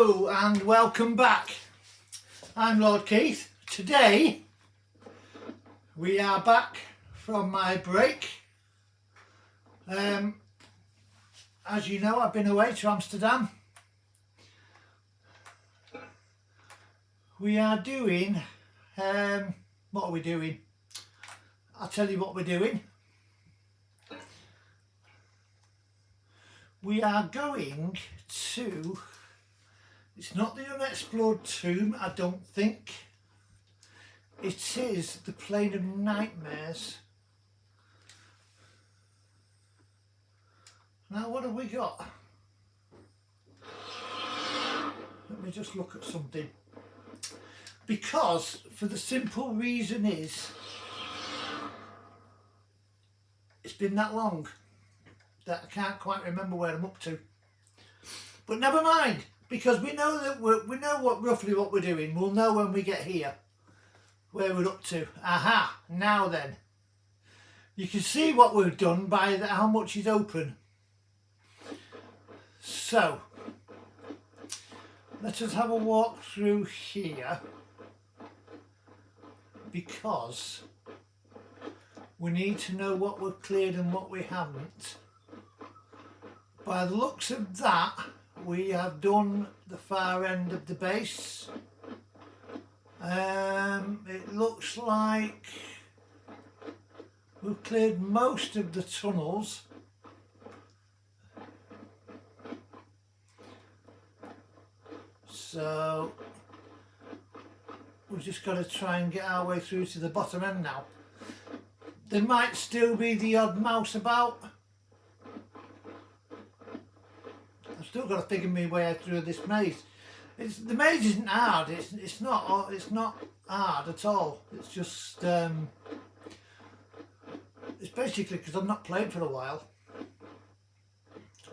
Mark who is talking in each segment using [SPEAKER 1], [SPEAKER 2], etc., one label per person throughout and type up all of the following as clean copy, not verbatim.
[SPEAKER 1] Hello and welcome back. I'm Lord Keith. Today we are back from my break. As you know, I've been away to Amsterdam. We are doing, what are we doing? I'll tell you what we're doing. We are going to, it's not the unexplored tomb, I don't think. It is the Plane of Nightmares. Now what have we got? Let me just look at something. Because, for the simple reason is, it's been that long that I can't quite remember where I'm up to. But never mind, because we know that we know roughly what we're doing. We'll know when we get here where we're up to. Aha! Now then, you can see what we've done by how much is open. So let us have a walk through here, because we need to know what we've cleared and what we haven't. By the looks of that, we have done the far end of the base. It looks like we've cleared most of the tunnels. So we've just got to try and get our way through to the bottom end now. There might still be the odd mouse about. I've still got to figure my way through this maze. The maze isn't hard. It's not hard at all. It's just it's basically because I've not played for a while.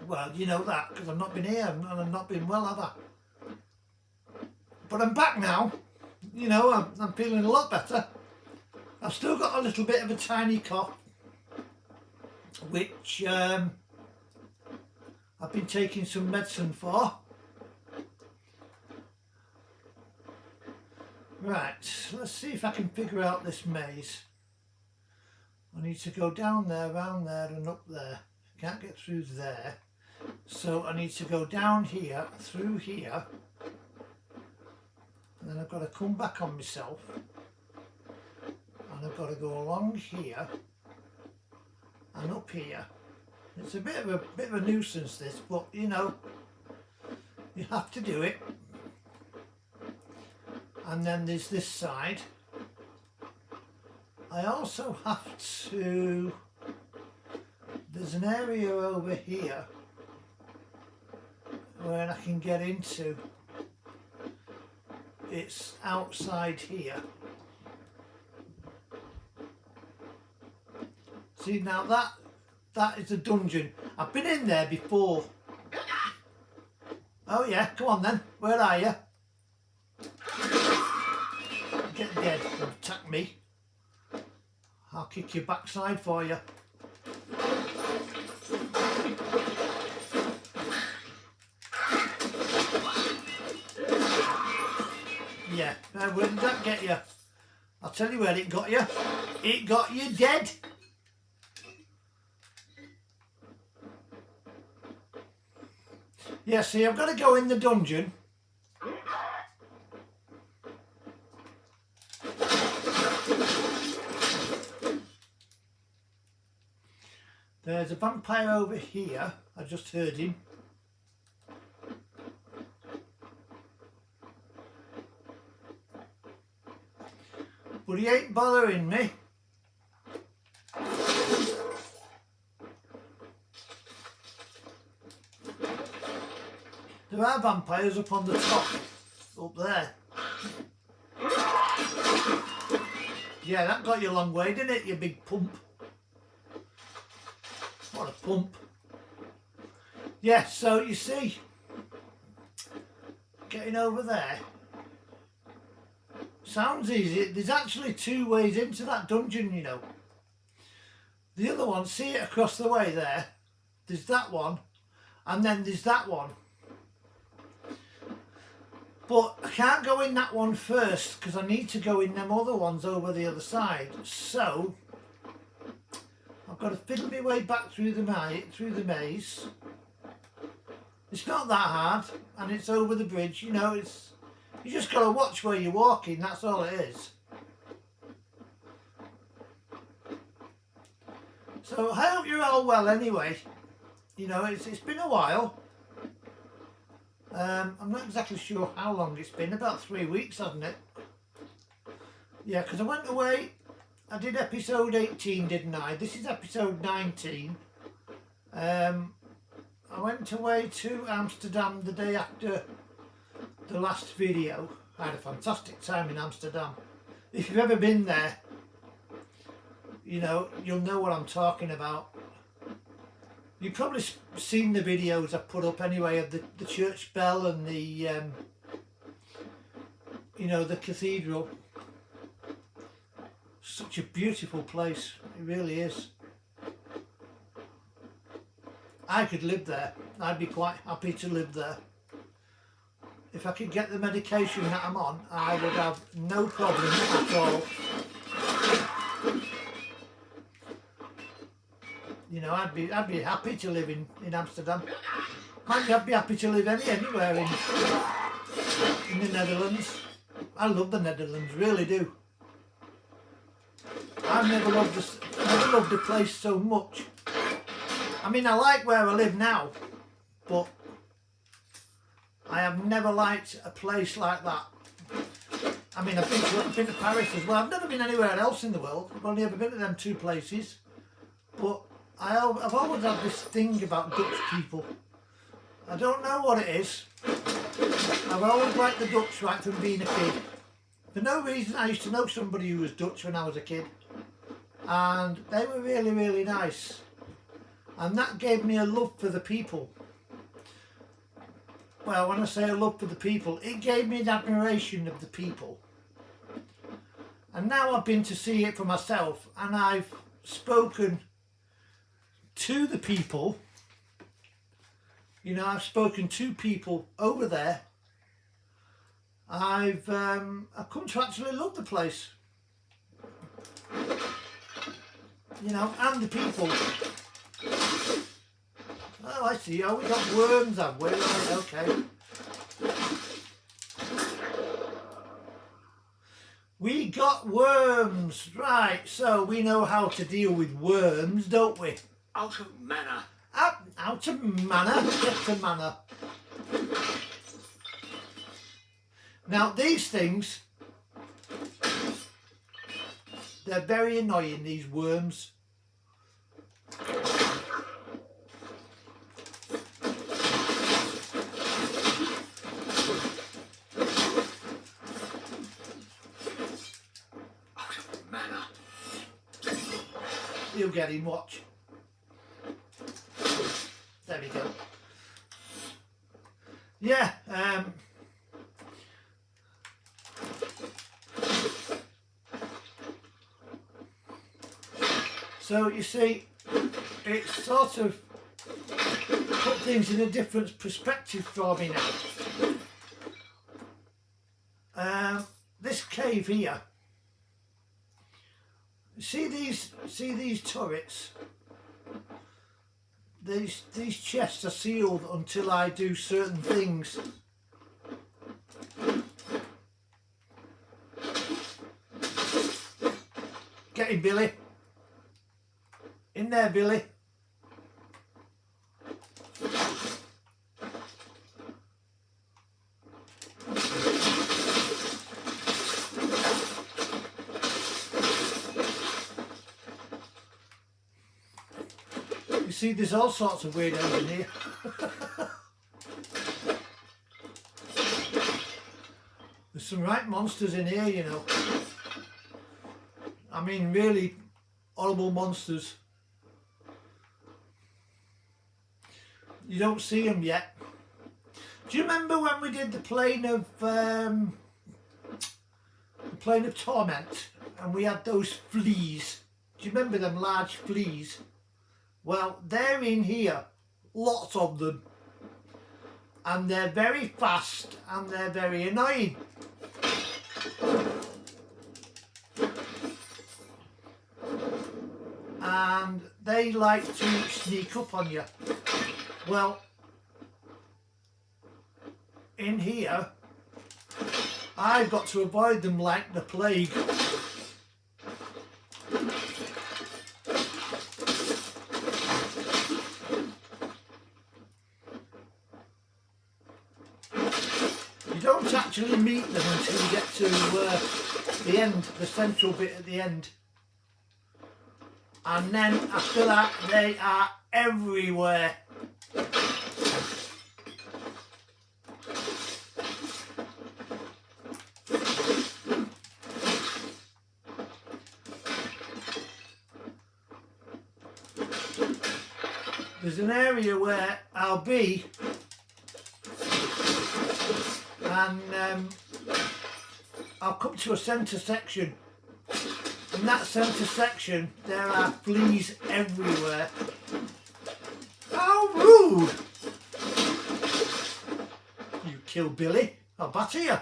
[SPEAKER 1] Well, you know that because I've not been here and I've not been well, have I? But I'm back now. You know, I'm feeling a lot better. I've still got a little bit of a tiny cough, which I've been taking some medicine for. Right, let's see if I can figure out this maze. I need to go down there, round there and up there. I can't get through there. So I need to go down here, through here. And then I've got to come back on myself. And I've got to go along here and up here. It's a bit of a nuisance this, but you know, you have to do it. And then there's this side. I also have to, there's an area over here where I can get into. It's outside here. See, now that is a dungeon. I've been in there before. Oh yeah, come on then. Where are you? Get dead and attack me. I'll kick your backside for you. Yeah, where did that get you? I'll tell you where it got you. It got you dead. Yeah, see, I've got to go in the dungeon. There's a vampire over here. I just heard him. But he ain't bothering me. There are vampires up on the top, up there. Yeah, that got you a long way, didn't it, you big pump? What a pump. Yeah, so you see, getting over there sounds easy. There's actually two ways into that dungeon, you know. The other one, see it across the way there? There's that one, and then there's that one. But I can't go in that one first because I need to go in them other ones over the other side. So I've got to fiddle my way back through the maze. It's not that hard, and it's over the bridge. You know, you just got to watch where you're walking. That's all it is. So I hope you're all well anyway. You know, it's been a while. I'm not exactly sure how long it's been. About 3 weeks, hasn't it? Yeah, because I went away. I did episode 18, didn't I? This is episode 19. I went away to Amsterdam the day after the last video. I had a fantastic time in Amsterdam. If you've ever been there, you know, you'll know what I'm talking about. You've probably seen the videos I put up anyway of the church bell and the, you know, the cathedral. Such a beautiful place, it really is. I could live there. I'd be quite happy to live there. If I could get the medication that I'm on, I would have no problem at all. You know, I'd be happy to live in Amsterdam. I'd be happy to live anywhere in the Netherlands. I love the Netherlands, really do. I've never loved a place so much. I mean, I like where I live now, but I have never liked a place like that. I mean, I've been to Paris as well. I've never been anywhere else in the world. I've only ever been to them 2 places. But I've always had this thing about Dutch people. I don't know what it is. I've always liked the Dutch right from being a kid. For no reason, I used to know somebody who was Dutch when I was a kid. And they were really, really nice. And that gave me a love for the people. Well, when I say a love for the people, it gave me an admiration of the people. And now I've been to see it for myself, and I've spoken to the people. You know, I've spoken to people over there. I've come to actually love the place. You know, and the people. Oh, I see. Oh, we got worms, have we? Right, okay. We got worms. Right, so we know how to deal with worms, don't we?
[SPEAKER 2] Out of manner.
[SPEAKER 1] Out of manner? Get to manner. Now, these things, they're very annoying, these worms. You'll get him, watch. There we go. Yeah, so you see, it's sort of put things in a different perspective for me now. This cave here. See these turrets? These chests are sealed until I do certain things. Get him, Billy. In there, Billy. You see, there's all sorts of weirdos in here. There's some right monsters in here, you know. I mean, really horrible monsters. You don't see them yet. Do you remember when we did the plane of torment, and we had those fleas? Do you remember them large fleas? Well, they're in here, lots of them, and they're very fast and they're very annoying. And they like to sneak up on you. Well, in here, I've got to avoid them like the plague. You don't actually meet them until you get to the end, the central bit at the end. And then after that, they are everywhere. There's an area where I'll be, and I'll come to a centre section. In that centre section, there are fleas everywhere. How rude! You kill Billy, I'll batter you.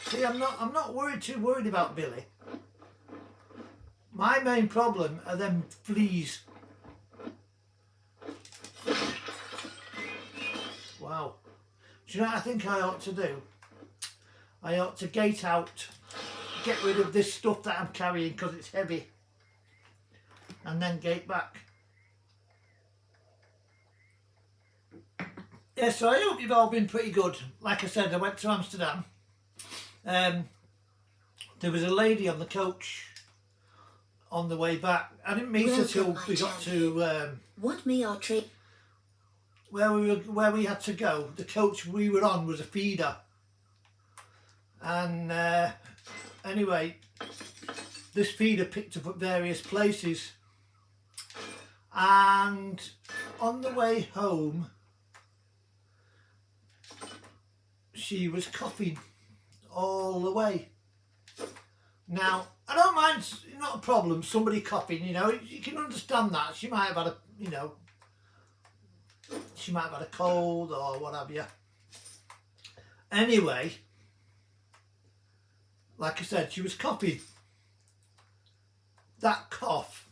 [SPEAKER 1] See, I'm not too worried about Billy. My main problem are them fleas. Wow. Do you know what I think I ought to do? I ought to gate out, get rid of this stuff that I'm carrying because it's heavy, and then gate back. Yeah, so I hope you've all been pretty good. Like I said, I went to Amsterdam. There was a lady on the coach on the way back. I didn't meet her till we got to
[SPEAKER 2] what me our trip
[SPEAKER 1] where we had to go. The coach we were on was a feeder, and anyway, this feeder picked up at various places, and on the way home she was coughing all the way. Now, I don't mind, it's not a problem, somebody coughing, you know, you can understand that. She might have had a, you know, she might have had a cold or what have you. Anyway, like I said, she was coughing. That cough,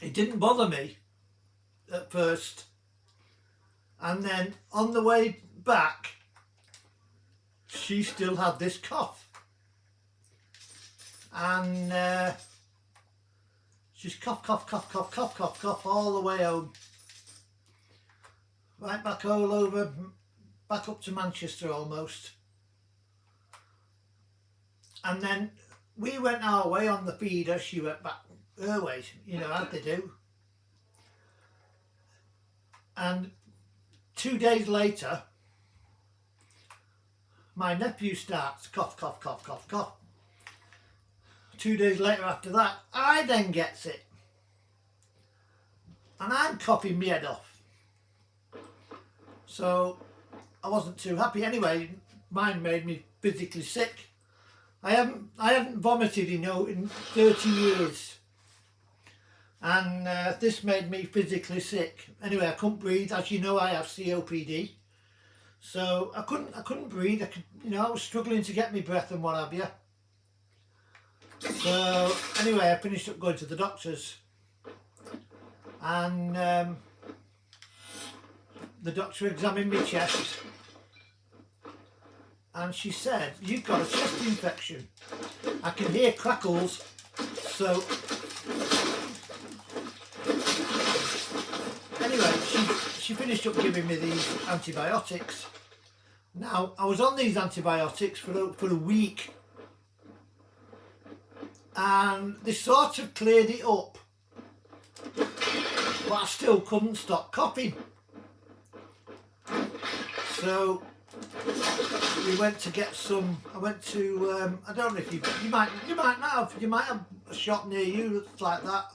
[SPEAKER 1] it didn't bother me at first. And then on the way back, she still had this cough. And she's cough all the way home. Right back all over, back up to Manchester almost. And then we went our way on the feeder, she went back her way, you know, as they do. And 2 days later, my nephew starts cough. 2 days later after that, I then gets it. And I'm coughing my head off. So I wasn't too happy. Anyway, mine made me physically sick. I hadn't vomited, you know, in 30 years. And this made me physically sick. Anyway, I couldn't breathe. As you know, I have COPD. So I couldn't breathe. I was struggling to get my breath and what have you. So anyway, I finished up going to the doctors, and the doctor examined my chest, and she said, "You've got a chest infection." I can hear crackles. So anyway, she finished up giving me these antibiotics. Now, I was on these antibiotics for a week, and they sort of cleared it up, but I still couldn't stop coughing. So we went to get some. I went to I don't know if you might have a shop near you that's like that.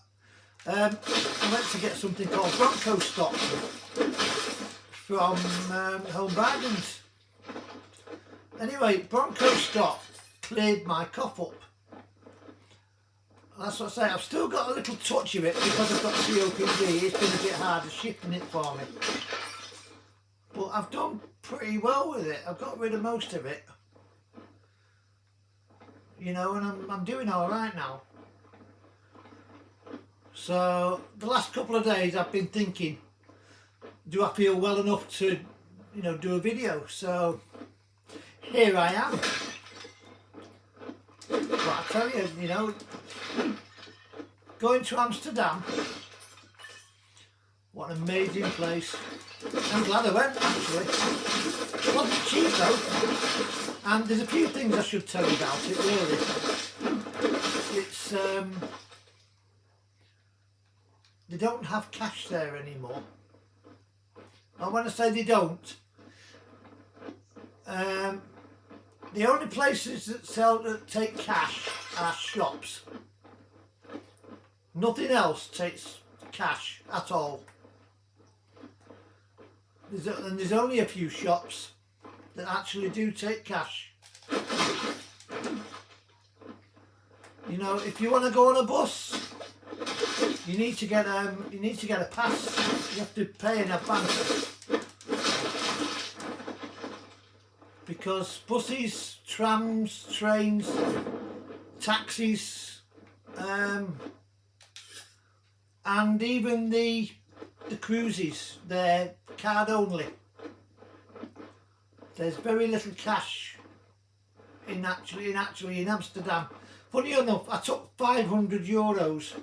[SPEAKER 1] I went to get something called Bronco Stop from Home Bargains, Anyway, Bronco Stop cleared my cough up. That's what I say, I've still got a little touch of it because I've got COPD. It's been a bit harder shifting it for me. But I've done pretty well with it. I've got rid of most of it. You know, and I'm doing alright now. So, the last couple of days I've been thinking, do I feel well enough to, you know, do a video? So, here I am. But I tell you, you know, going to Amsterdam, what an amazing place. I'm glad I went, actually. It wasn't cheap though, and there's a few things I should tell you about it, really. It's, they don't have cash there anymore. And when I say they don't, the only places that take cash are shops. Nothing else takes cash at all. There's only a few shops that actually do take cash. You know, if you want to go on a bus, you need to get a pass. You have to pay in advance. Because buses, trams, trains, taxis, and even the cruises, they're card only. There's very little cash in Amsterdam. Funny enough, I took €500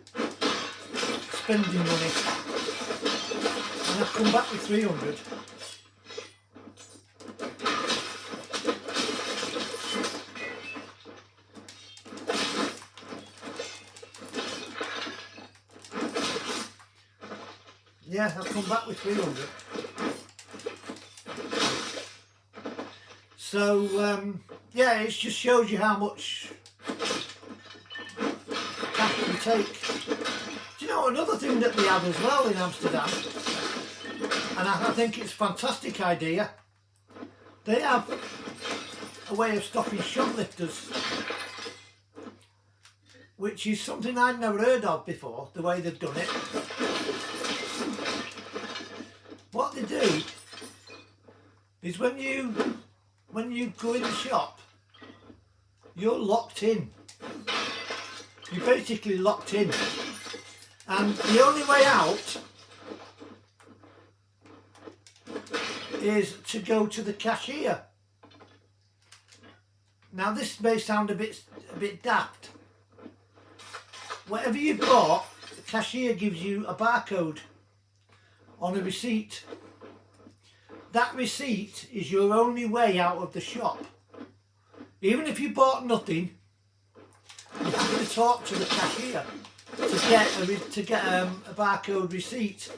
[SPEAKER 1] spending money, and I've come back with 300. Yeah, I've come back with 300. So, yeah, it just shows you how much cash you take. Do you know another thing that they have as well in Amsterdam? And I think it's a fantastic idea. They have a way of stopping shoplifters, which is something I'd never heard of before, the way they've done it. What they do is when you go in the shop, you're locked in. You're basically locked in. And the only way out is to go to the cashier. Now this may sound a bit daft. Whatever you've bought, the cashier gives you a barcode on a receipt. That receipt is your only way out of the shop. Even if you bought nothing, you have to talk to the cashier to get a barcode receipt.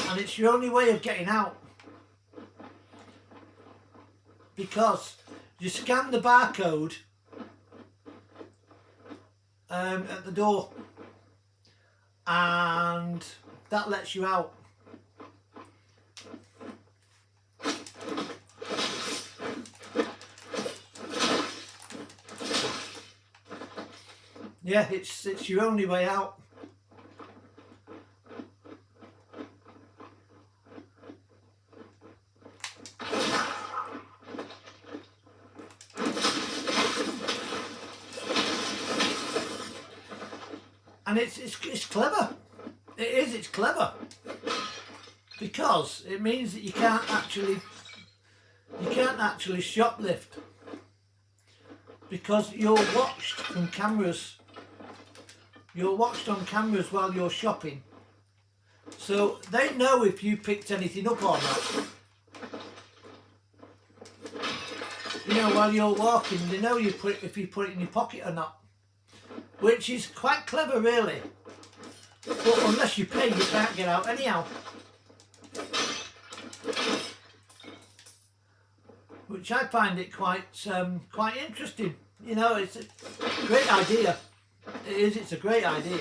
[SPEAKER 1] And it's your only way of getting out. Because you scan the barcode at the door, and that lets you out. Yeah, it's your only way out. And it's clever. It's clever. Because it means that you can't actually shoplift. Because you're watched from cameras. You're watched on cameras while you're shopping. So they know if you picked anything up or not. You know, while you're walking, they know if you put it in your pocket or not. Which is quite clever, really. But unless you pay, you can't get out anyhow. Which I find it quite interesting. You know, it's a great idea. It is. It's a great idea.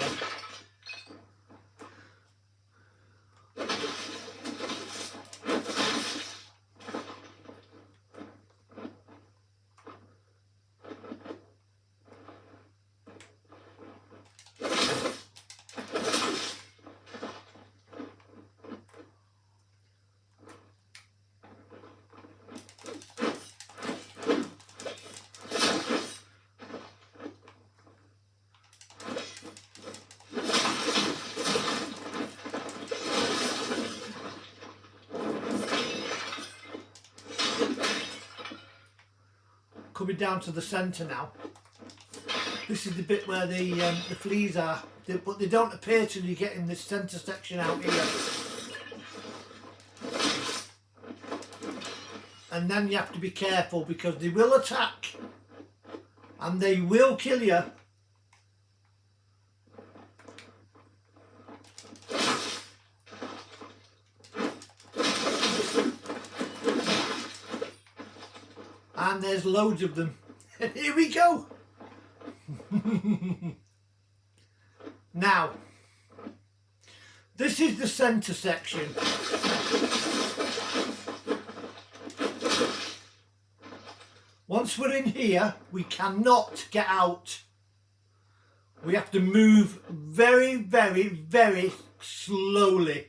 [SPEAKER 1] coming down to the centre now. This is the bit where the fleas are, but they don't appear till you get in this centre section out here. And then you have to be careful because they will attack and they will kill you. And there's loads of them. And here we go. Now, this is the centre section. Once we're in here, we cannot get out. We have to move very, very, very slowly.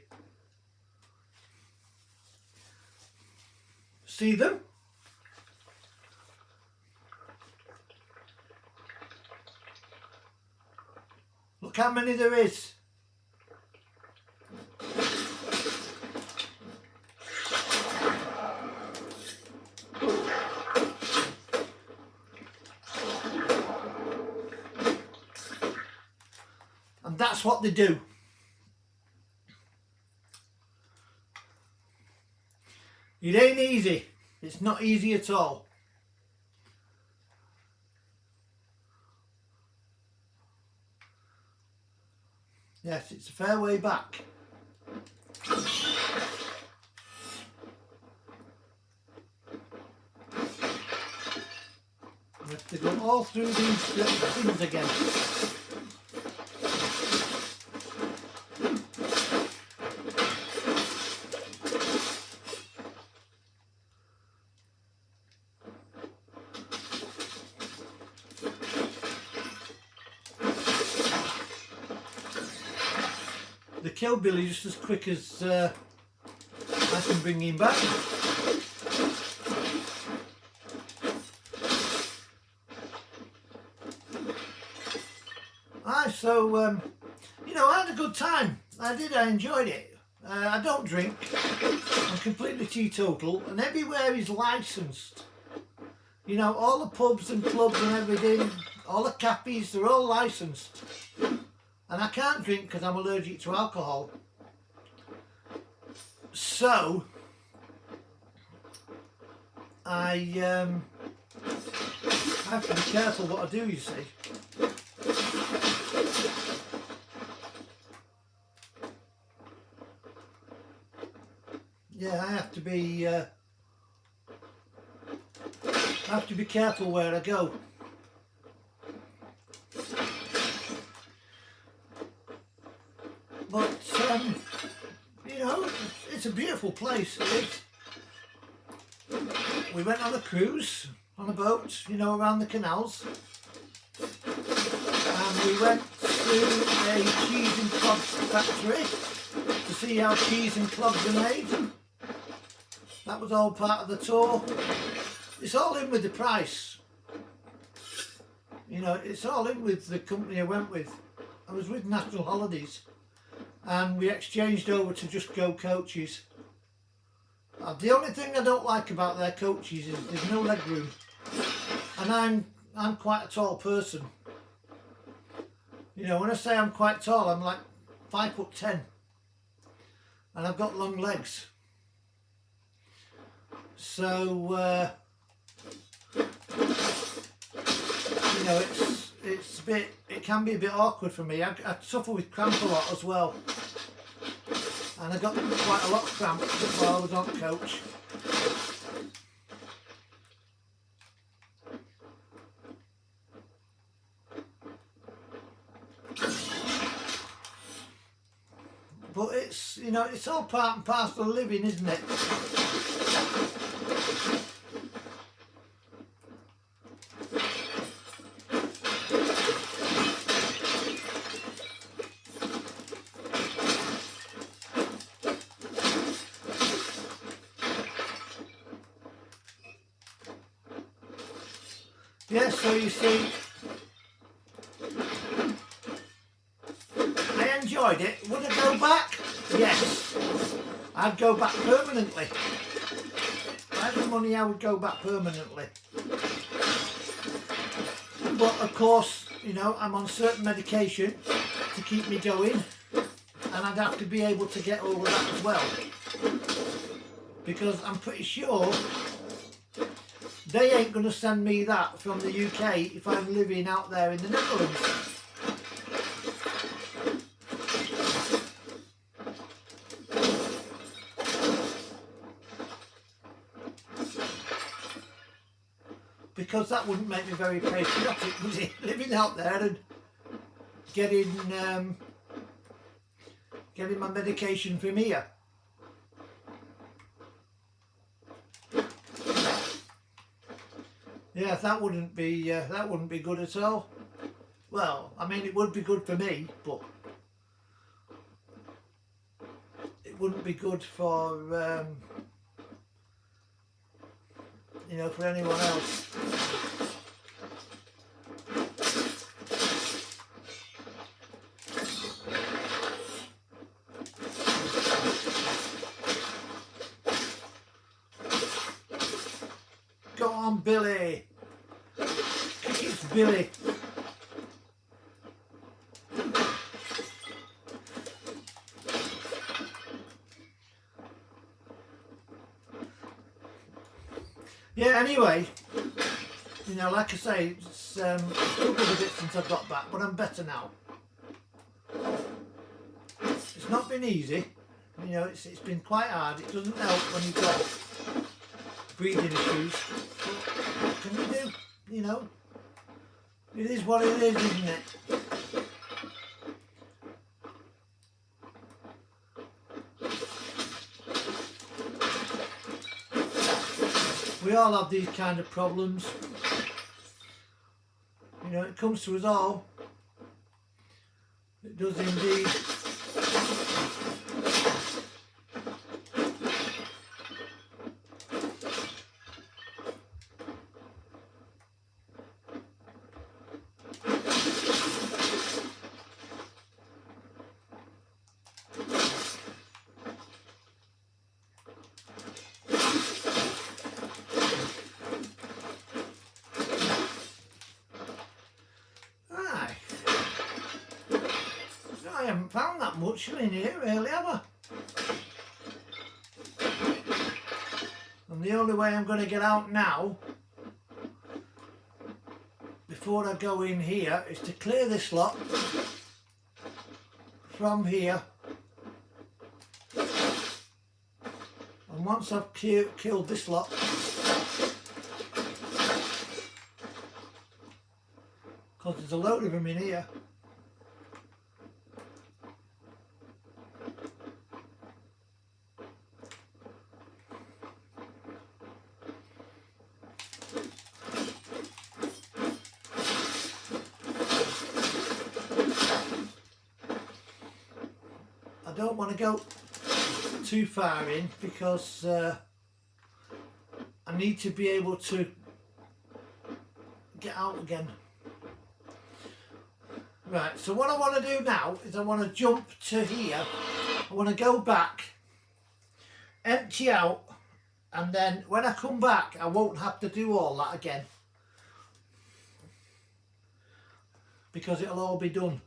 [SPEAKER 1] See them? Look how many there is. And that's what they do. It ain't easy. It's not easy at all. Yes, it's a fair way back. We have to go all through these things again. The kill Billy just as quick as I can bring him back. So you know, I had a good time. I enjoyed it. I don't drink. I'm completely teetotal, and everywhere is licensed. You know, all the pubs and clubs and everything, all the cafes, they're all licensed. And I can't drink because I'm allergic to alcohol. So I have to be careful what I do, you see. Yeah, I have to be careful where I go. But you know, it's a beautiful place. It is. We went on a cruise on a boat, you know, around the canals, and we went to a cheese and clogs factory to see how cheese and clogs are made. That was all part of the tour. It's all in with the price. You know, it's all in with the company I went with. I was with National Holidays, and we exchanged over to Just Go coaches. The only thing I don't like about their coaches is there's no leg room, and I'm quite a tall person. You know, when I say I'm quite tall, I'm like 5'10", and I've got long legs. So you know, it's a bit, it can be a bit awkward for me. I suffer with cramp a lot as well, and I got quite a lot of cramp while I was on coach. But it's, you know, it's all part and parcel of living, isn't it? Yes, so you see, I enjoyed it. Would I go back? Yes. I'd go back permanently. If I had the money, I would go back permanently. But of course, you know, I'm on certain medication to keep me going, and I'd have to be able to get over that as well, because I'm pretty sure they ain't going to send me that from the UK if I'm living out there in the Netherlands. Because that wouldn't make me very patriotic, would it? Living out there and getting my medication from here. Yeah, that wouldn't be good at all. Well, I mean, it would be good for me, but it wouldn't be good for you know, for anyone else. Go on, Billy. It's Billy. Yeah, anyway, you know, like I say, it's still been a bit since I got back, but I'm better now. It's not been easy, you know, it's been quite hard. It doesn't help when you've got breathing issues, but what can you do, you know? It is what it is, isn't it? We all have these kind of problems. You know, it comes to us all. It does indeed. I haven't found that much in here really, have I? And the only way I'm going to get out now, before I go in here, is to clear this lot from here. And once I've killed this lot, because there's a load of them in here. I don't want to go too far in because I need to be able to get out again. Right, so what I want to do now is I want to jump to here. I want to go back, empty out, and then when I come back I won't have to do all that again, because it'll all be done.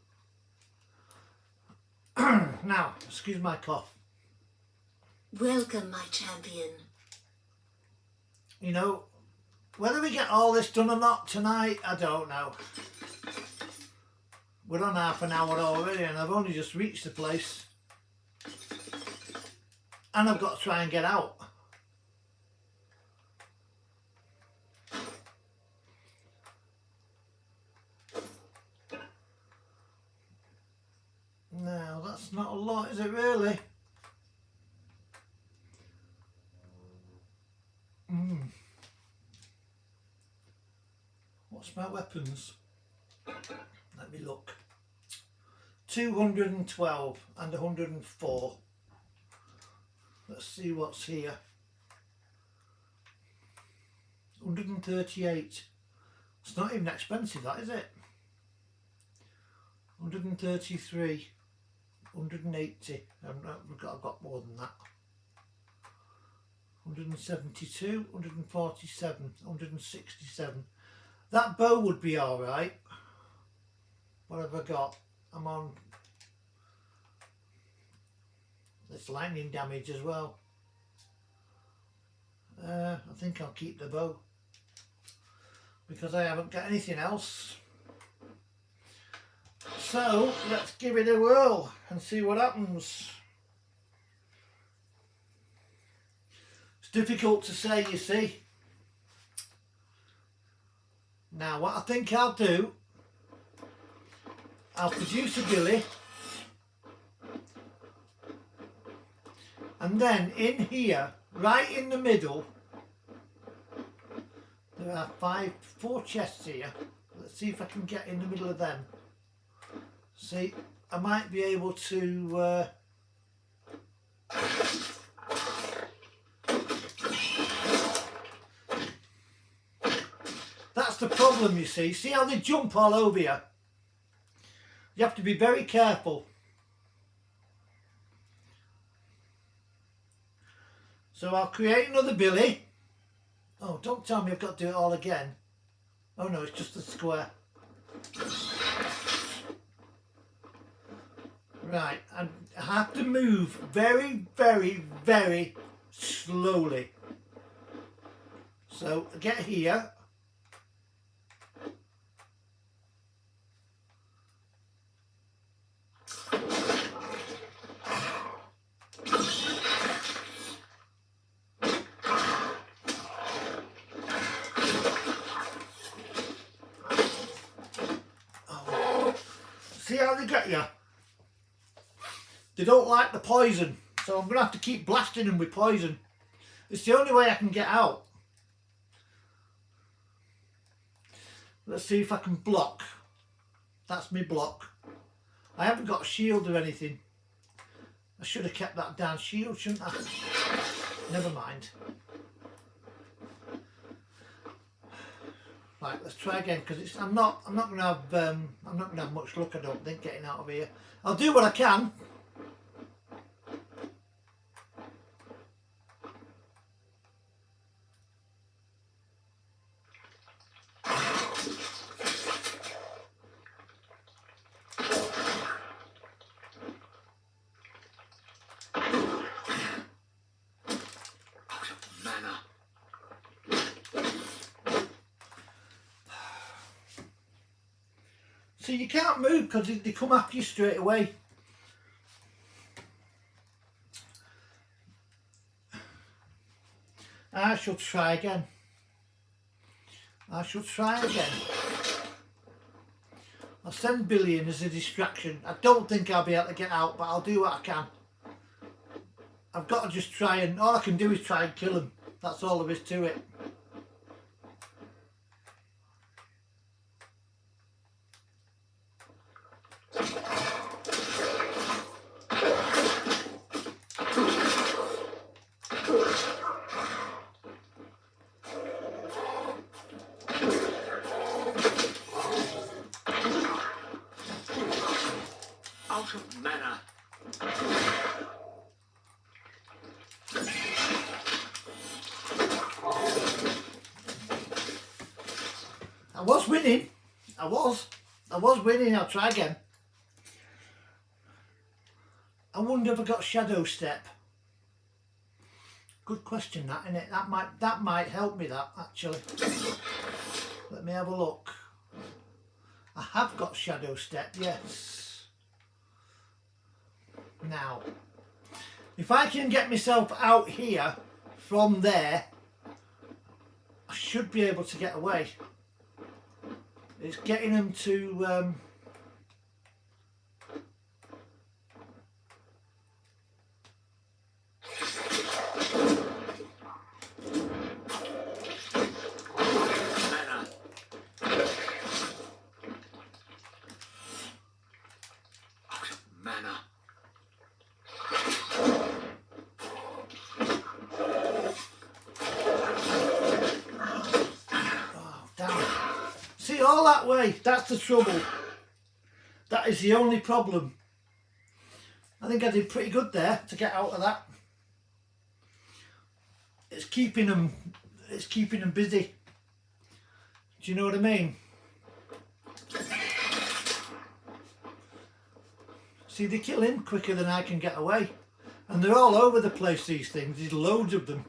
[SPEAKER 1] Now, excuse my cough.
[SPEAKER 2] Welcome, my champion.
[SPEAKER 1] You know, whether we get all this done or not tonight, I don't know. We're on half an hour already and I've only just reached the place. And I've got to try and get out. No, that's not a lot, is it really? What's my weapons? Let me look. 212 and 104. Let's see what's here. 138. It's not even expensive, that, is it? 133. 180. I've got more than that. 172, 147, 167. That bow would be alright. What have I got? I'm on... It's lightning damage as well. I think I'll keep the bow, because I haven't got anything else. So let's give it a whirl and see what happens. It's difficult to say, you see. Now what I think I'll do, I'll produce a billy, and then in here, right in the middle, there are four chests here. Let's see if I can get in the middle of them. See, I might be able to that's the problem, you see. See how they jump all over you? You have to be very careful. So I'll create another billy. Oh, don't tell me I've got to do it all again. Oh no, it's just a square. Right, and I have to move very, very, very slowly. So get here. See how they get you? They don't like the poison, so I'm going to have to keep blasting them with poison. It's the only way I can get out. Let's see if I can block. That's my block. I haven't got a shield or anything. I should have kept that down shield, shouldn't I? Never mind. Right, let's try again, because I'm not going to have much luck, I don't think, getting out of here. I'll do what I can. See, you can't move because they come after you straight away. I shall try again. I shall try again. I'll send Billy in as a distraction. I don't think I'll be able to get out, but I'll do what I can. I've got to just try, and all I can do is try and kill him. That's all there is to it.
[SPEAKER 3] Out of mana.
[SPEAKER 1] I was winning. I was winning. I'll try again. I wonder if I got shadow step. Good question, that, isn't it? That might help me, that, actually. Let me have a look. I have got shadow step, yes. Now, if I can get myself out here from there, I should be able to get away. It's getting them to
[SPEAKER 3] Mana.
[SPEAKER 1] oh, damn it. See, all that way, that's the trouble. That is the only problem. I think I did pretty good there to get out of that. It's keeping them busy. Do you know what I mean? See, they kill him quicker than I can get away. And they're all over the place, these things. There's loads of them.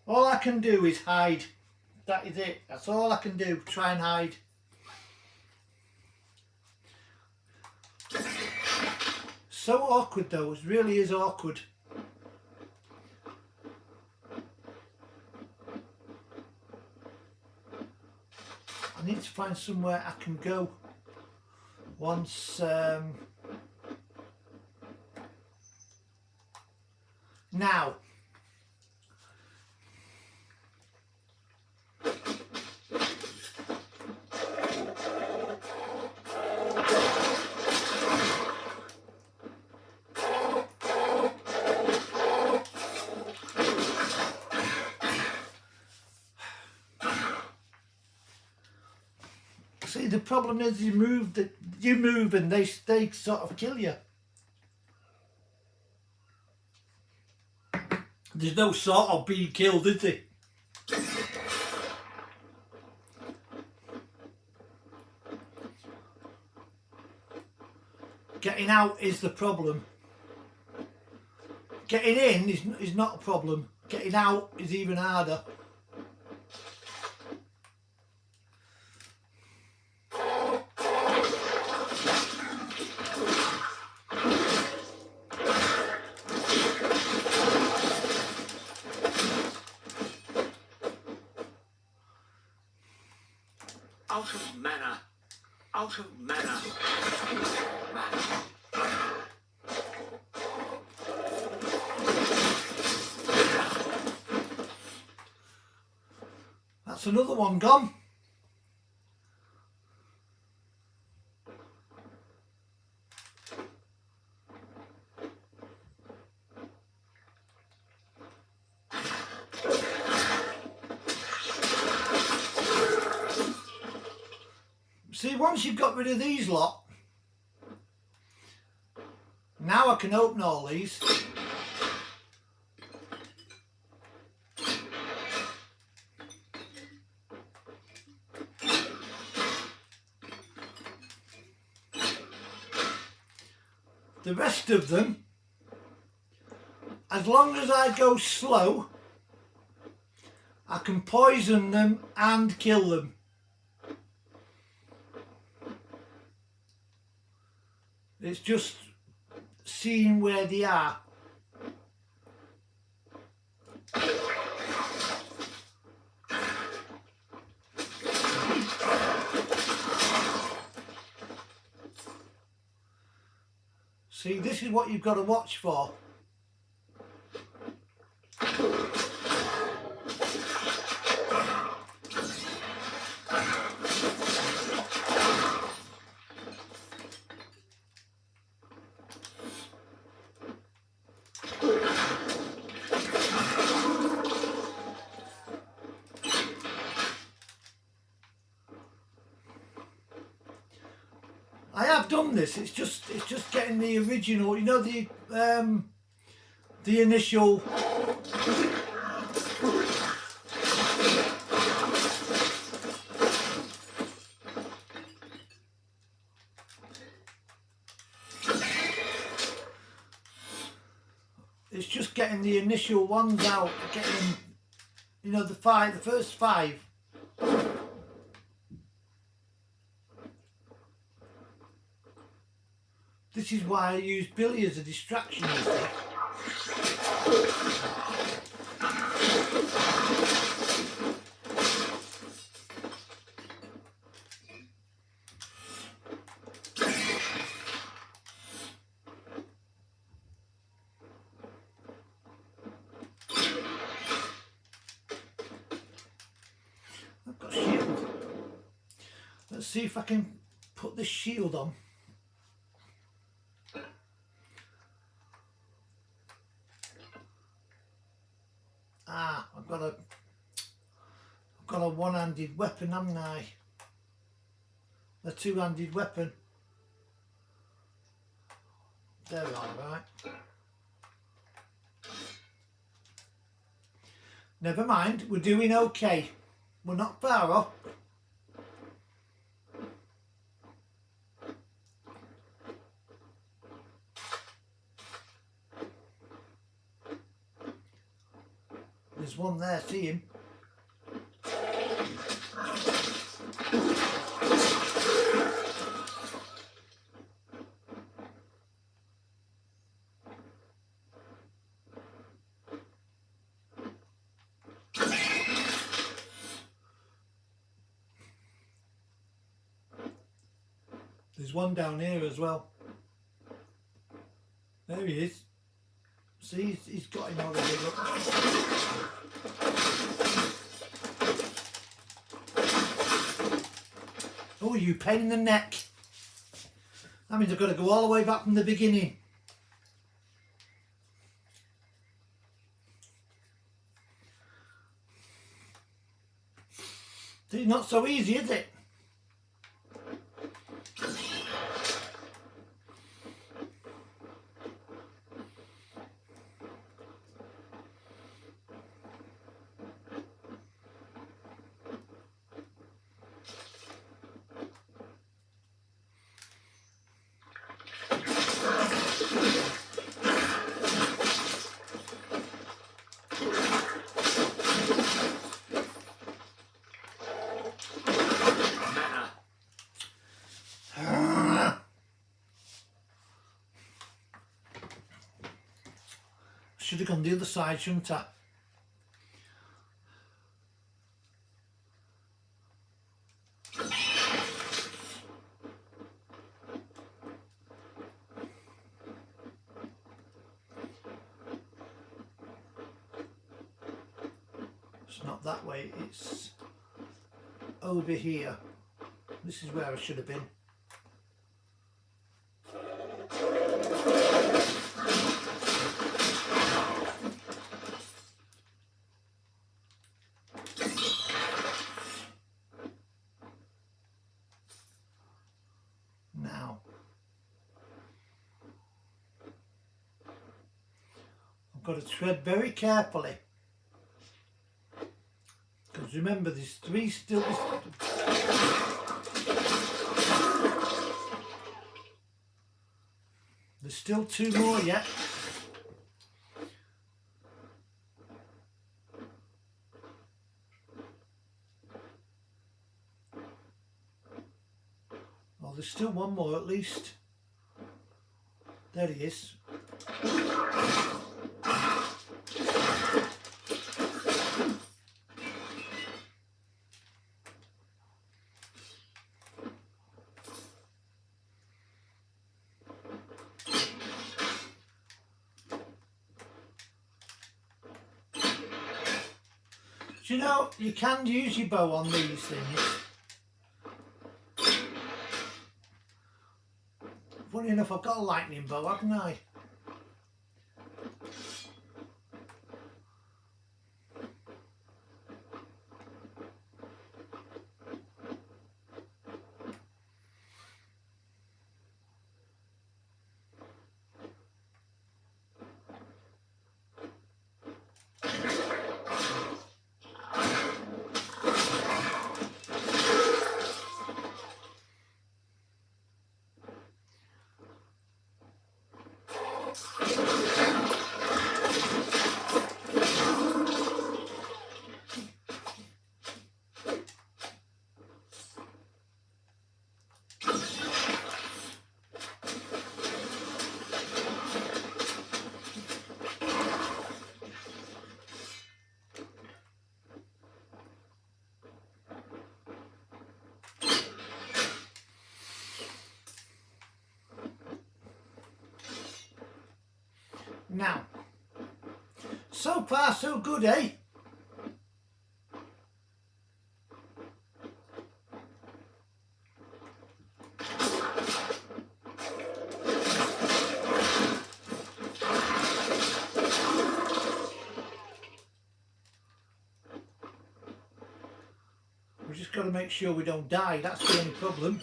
[SPEAKER 1] All I can do is hide. That is it. That's all I can do. Try and hide. So awkward though. It really is awkward. I need to find somewhere I can go once now. See, the problem is you move and they sort of kill you. There's no sort of being killed, is there? Getting out is the problem. Getting in is not a problem. Getting out is even harder.
[SPEAKER 3] Out of mana. Out of mana.
[SPEAKER 1] That's another one gone. See, once you've got rid of these lot, now I can open all these. The rest of them, as long as I go slow, I can poison them and kill them. It's just seeing where they are. See, this is what you've got to watch for. I have done this. It's just getting the original. You know the initial. It's just getting the initial ones out, getting them, you know, the first five. This is why I use Billy as a distraction, you see. I've got a shield. Let's see if I can put this shield on. I've got a one-handed weapon, haven't I? A two-handed weapon. There we are, right. Never mind, we're doing okay. We're not far off. There's one there, see him? There's one down here as well. There he is. See, he's got him already. Look. Oh, you pain in the neck. That means I've got to go all the way back from the beginning. It's not so easy, is it? Should have gone the other side, shouldn't I? It's not that way, it's over here. This is where I should have been. Now, I've got to tread very carefully. Because remember, there's three still. There's still two more yet. Oh, there's still one more at least. There he is. Do you know, you can use your bow on these things. Funny enough, I've got a lightning bow, haven't I? Now, so far so good, eh? We just got to make sure we don't die. That's the only problem.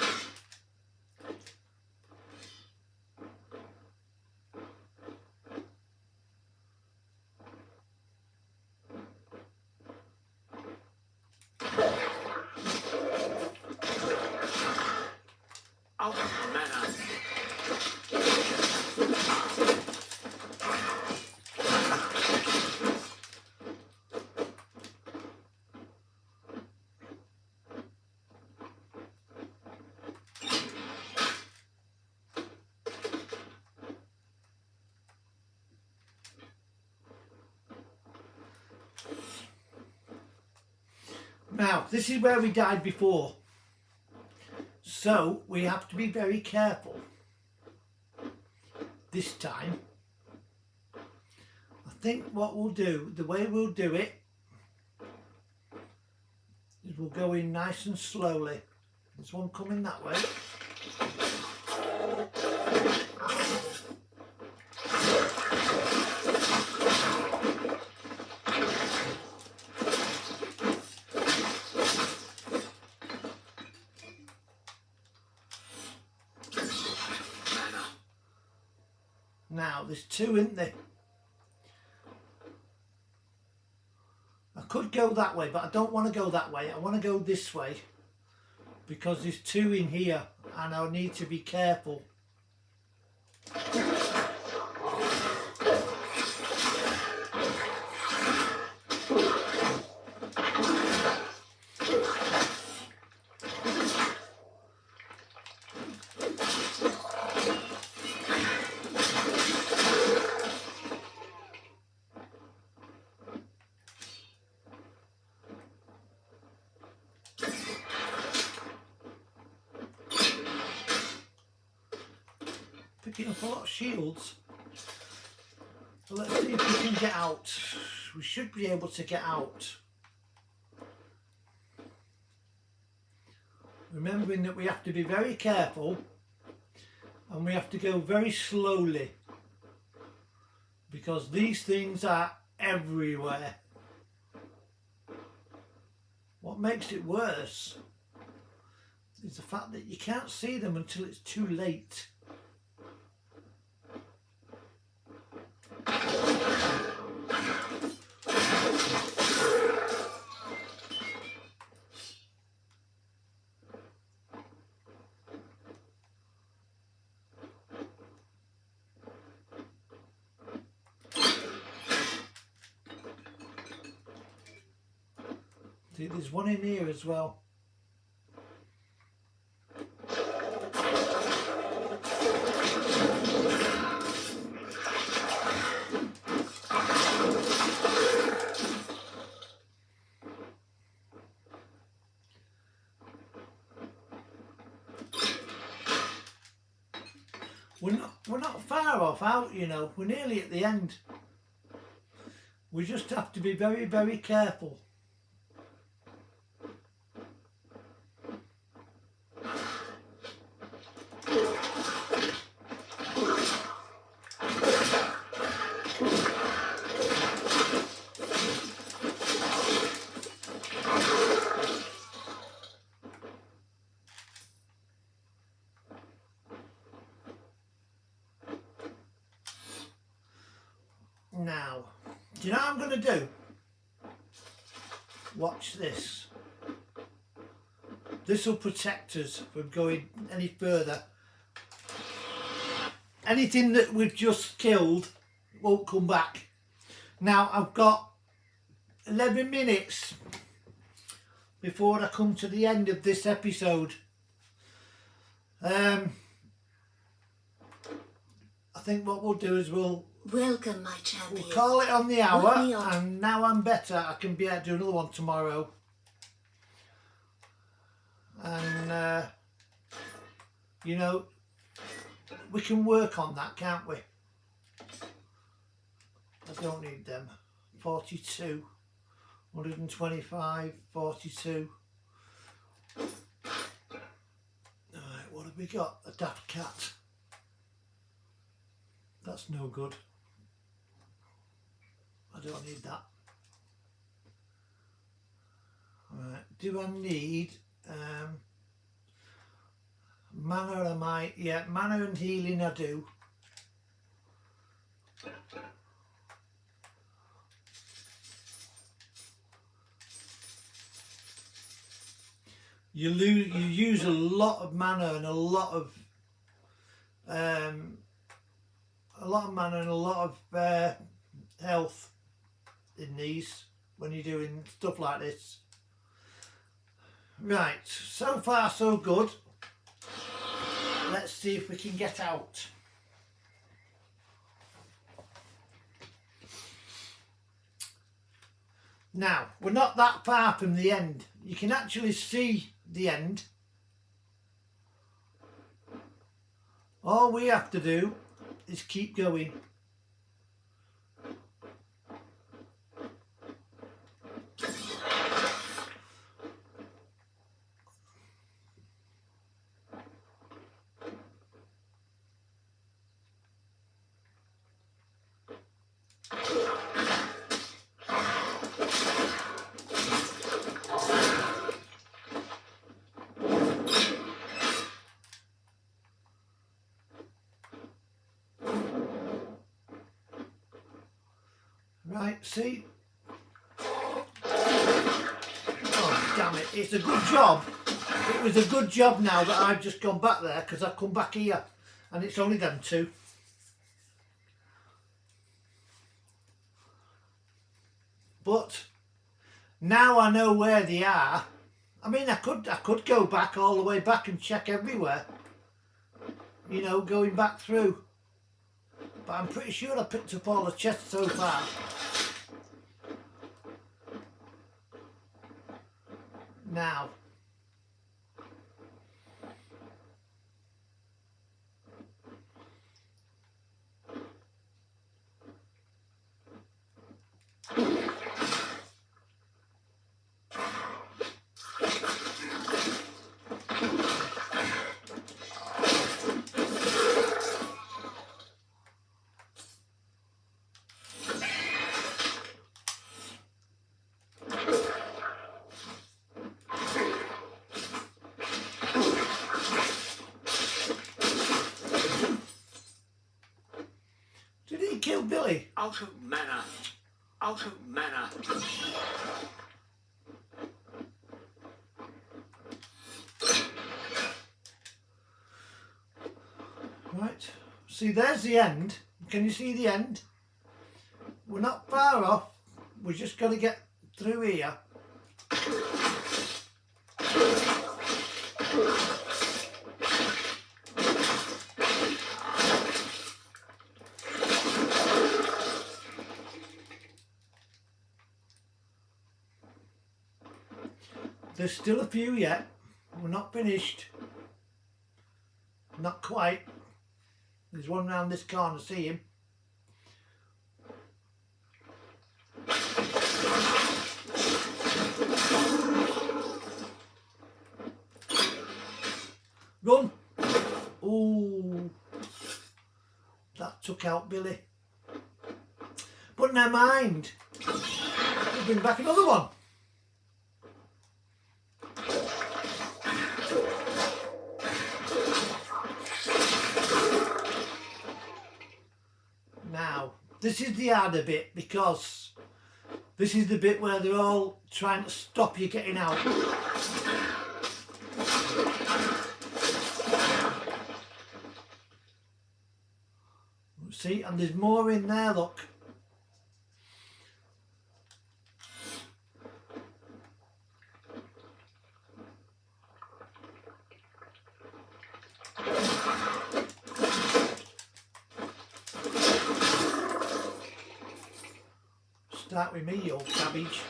[SPEAKER 3] Out of mana.
[SPEAKER 1] Now, this is where we died before. So, we have to be very careful. This time, I think what we'll do, the way we'll do it, is we'll go in nice and slowly. There's one coming that way. Now, there's two, isn't there? I could go that way, but I don't want to go that way. I want to go this way because there's two in here and I'll need to be careful. Picking up a lot of shields. So let's see if we can get out. We should be able to get out. Remembering that we have to be very careful and we have to go very slowly because these things are everywhere. What makes it worse is the fact that you can't see them until it's too late. See, there's one in here as well. We're not far off out, you know. We're nearly at the end. We just have to be very, very careful. Now, do you know what I'm going to do? Watch this. This will protect us from going any further. Anything that we've just killed won't come back. Now, I've got 11 minutes before I come to the end of this episode. I think what we'll do is
[SPEAKER 2] Welcome, my champion.
[SPEAKER 1] we'll call it on the hour,
[SPEAKER 2] Put me on.
[SPEAKER 1] and now I'm better. I can be able to do another one tomorrow. And, you know, we can work on that, can't we? I don't need them. 42, 125, 42. Alright, what have we got? A daft cat. That's no good. I don't need that. Right, do I need mana? Am I? Yeah, mana and healing I do. You use a lot of mana and a lot of mana and a lot of health in these when you're doing stuff like this. Right, so far so good. Let's see if we can get out. Now, we're not that far from the end. You can actually see the end. All we have to do is keep going. Right, see? Oh, damn it. It's a good job. It was a good job now that I've just gone back there, because I've come back here and it's only them two. But now I know where they are. I mean, I could go back all the way back and check everywhere. You know, going back through. But I'm pretty sure I picked up all the chests so far. Now. Did he kill Billy?
[SPEAKER 3] Out of mana. Out of mana.
[SPEAKER 1] Right. See, there's the end. Can you see the end? We're not far off. We just got to get through here. There's still a few yet. We're not finished. Not quite. There's one round this corner, see him? Run! Ooh, that took out Billy. But never mind. We'll bring back another one. Now, this is the harder bit because this is the bit where they're all trying to stop you getting out. See, and there's more in there, look. Start with me, you old cabbage.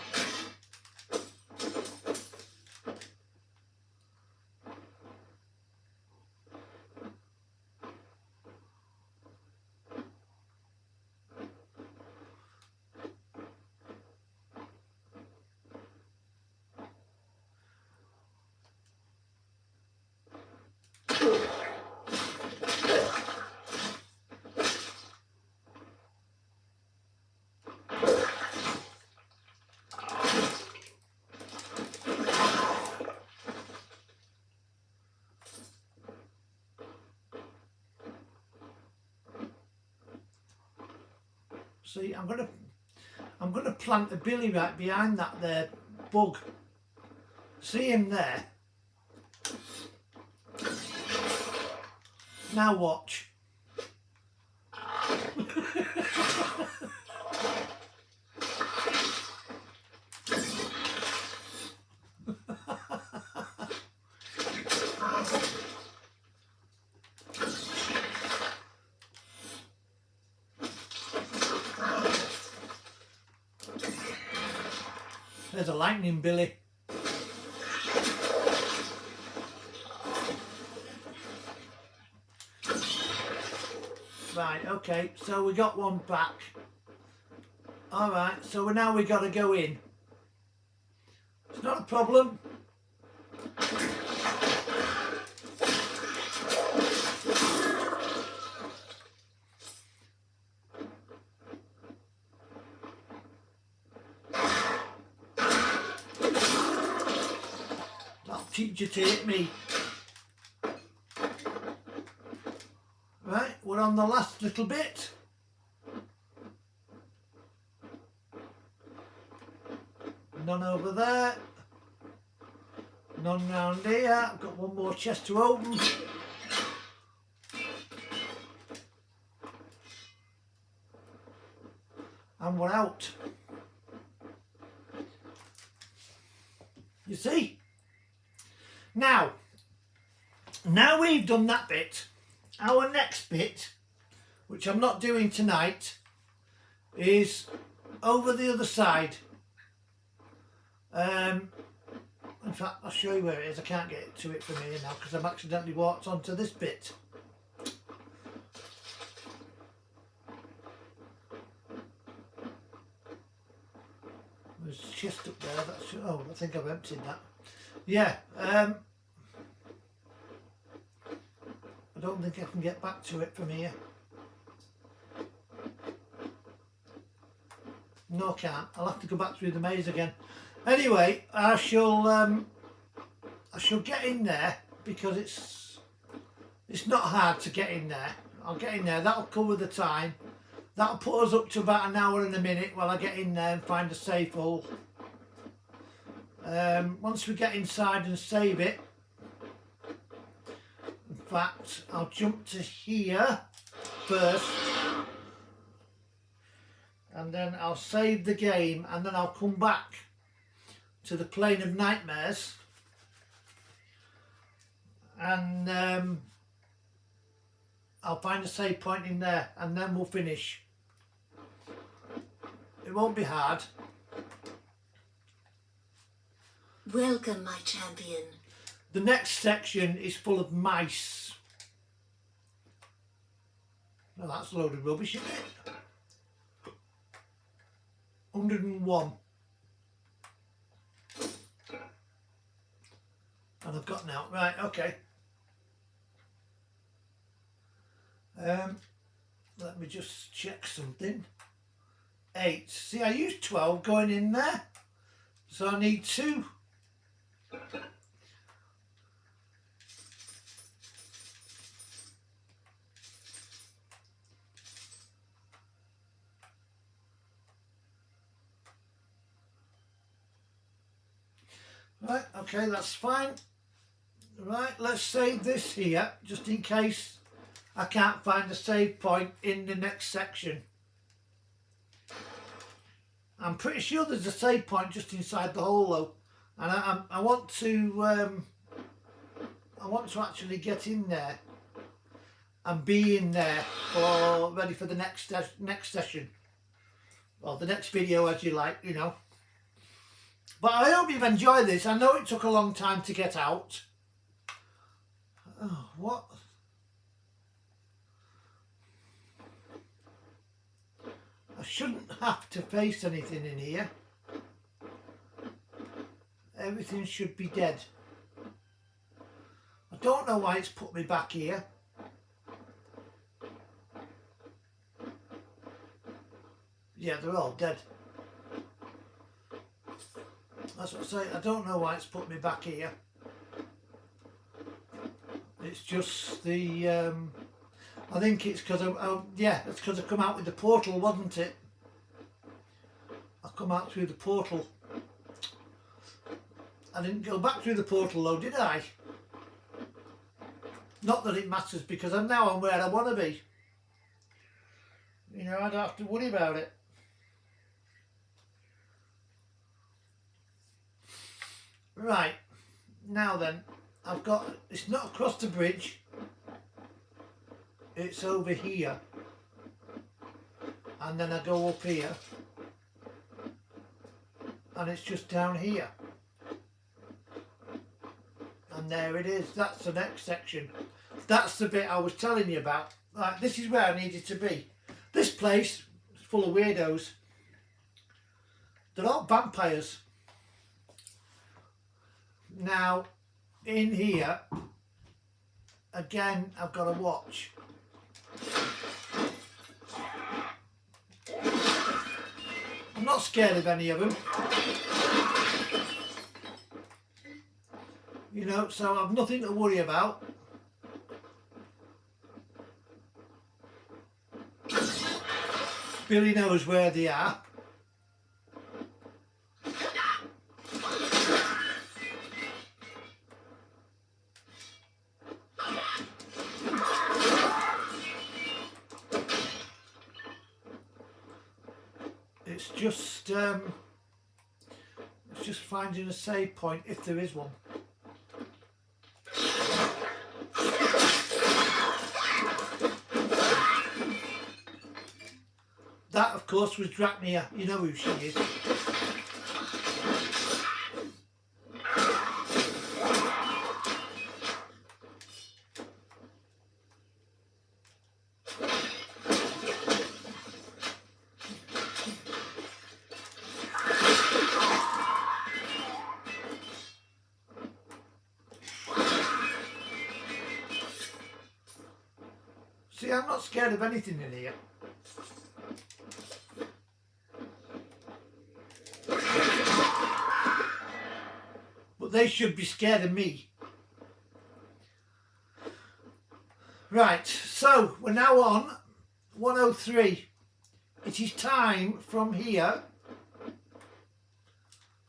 [SPEAKER 1] See, I'm gonna plant a billy right behind that there bug. See him there? Now watch. There's a lightning billy. Right, okay, so we got one back. Alright, so now we got to go in. It's not a problem. That'll teach you to hit me. Right, we're on the last little bit. None over there. None round here. I've got one more chest to open. And we're out. You see? Now we've done that bit. Our next bit, which I'm not doing tonight, is over the other side. In fact, I'll show you where it is. I can't get to it from here now because I've accidentally walked onto this bit. There's a chest up there. Oh, I think I've emptied that. Yeah. I don't think I can get back to it from here. No, I can't. I'll have to go back through the maze again. Anyway, I shall get in there because it's not hard to get in there. I'll get in there. That'll cover the time. That'll put us up to about an hour and a minute while I get in there and find a safe hole. Once we get inside and save it, in fact, I'll jump to here first. And then I'll save the game and then I'll come back to the Plane of Nightmares and I'll find a save point in there and then we'll finish. It won't be hard.
[SPEAKER 2] Welcome, my champion.
[SPEAKER 1] The next section is full of mice. Well, that's a load of rubbish, isn't it? 101. And I've got now. Right, okay. Let me just check something. 8. See, I used 12 going in there. So I need 2. Right, okay, that's fine. Right, let's save this here, just in case I can't find a save point in the next section. I'm pretty sure there's a save point just inside the hole though, and I want to actually get in there and be in there for ready for the next session, or the next video, as you like, you know. But I hope you've enjoyed this. I know it took a long time to get out. Oh, what? I shouldn't have to face anything in here. Everything should be dead. I don't know why it's put me back here. Yeah, they're all dead. That's what I say. I don't know why it's put me back here. It's just the I think it's because yeah, it's because I come out with the portal, wasn't it? I've come out through the portal. I didn't go back through the portal though, did I? Not that it matters, because I'm where I want to be. You know, I don't have to worry about it. Right, now then, I've got, it's not across the bridge, it's over here. And then I go up here. And it's just down here. And there it is, that's the next section. That's the bit I was telling you about. Like, this is where I needed to be. This place is full of weirdos. They're all vampires. Now, in here, again, I've got to watch. I'm not scared of any of them. You know, so I've nothing to worry about. Billy knows where they are. It's just finding a save point, if there is one. That, of course, was Drachnia. You know who she is. See, I'm not scared of anything in here. But they should be scared of me. Right, so we're now on 103. It is time from here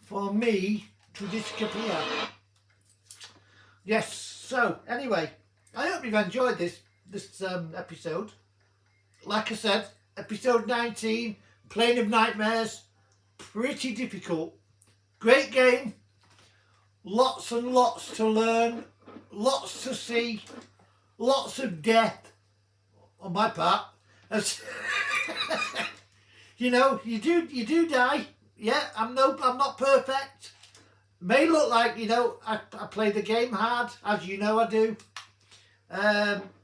[SPEAKER 1] for me to disappear. Yes, so anyway, I hope you've enjoyed this episode. Like I said, episode 19, Plane of Nightmares, pretty difficult. Great game, lots and lots to learn, lots to see, lots of death on my part. You know, you do die. Yeah, I'm not perfect. May look like, you know, I play the game hard, as you know I do.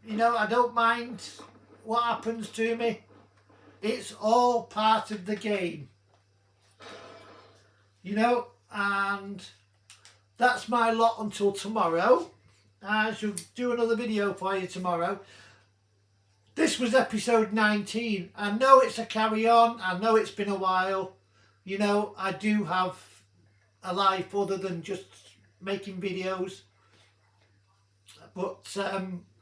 [SPEAKER 1] You know, I don't mind what happens to me. It's all part of the game. You know, and that's my lot until tomorrow. I shall do another video for you tomorrow. This was episode 19. I know it's a carry on. I know it's been a while. You know, I do have a life other than just making videos. But,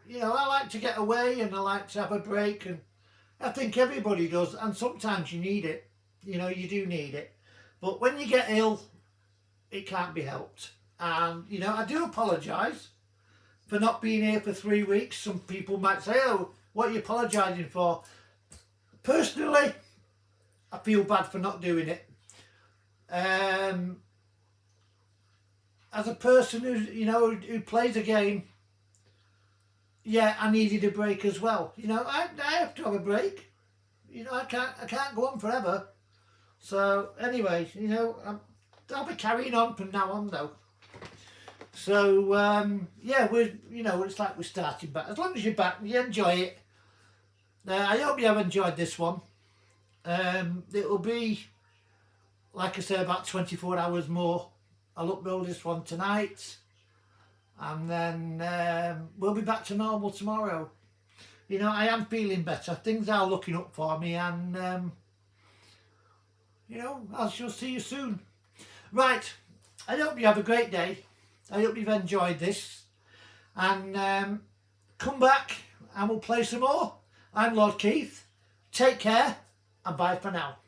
[SPEAKER 1] you know, I like to get away and I like to have a break, and I think everybody does, and sometimes you need it. You know, you do need it. But when you get ill, it can't be helped. And, you know, I do apologise for not being here for 3 weeks. Some people might say, oh, what are you apologising for? Personally, I feel bad for not doing it. As a person who plays a game, yeah, I needed a break as well. You know, I have to have a break. You know, I can't go on forever. So anyway, you know, I'll be carrying on from now on though. So yeah, it's like we're starting back. As long as you're back, you enjoy it. I hope you have enjoyed this one. It will be, like I say, about 24 hours more. I'll upload this one tonight, and then we'll be back to normal tomorrow. You know, I am feeling better. Things are looking up for me, and you know, I shall see you soon. Right, I hope you have a great day. I hope you've enjoyed this, and come back and we'll play some more. I'm Lord Keith. Take care, and bye for now.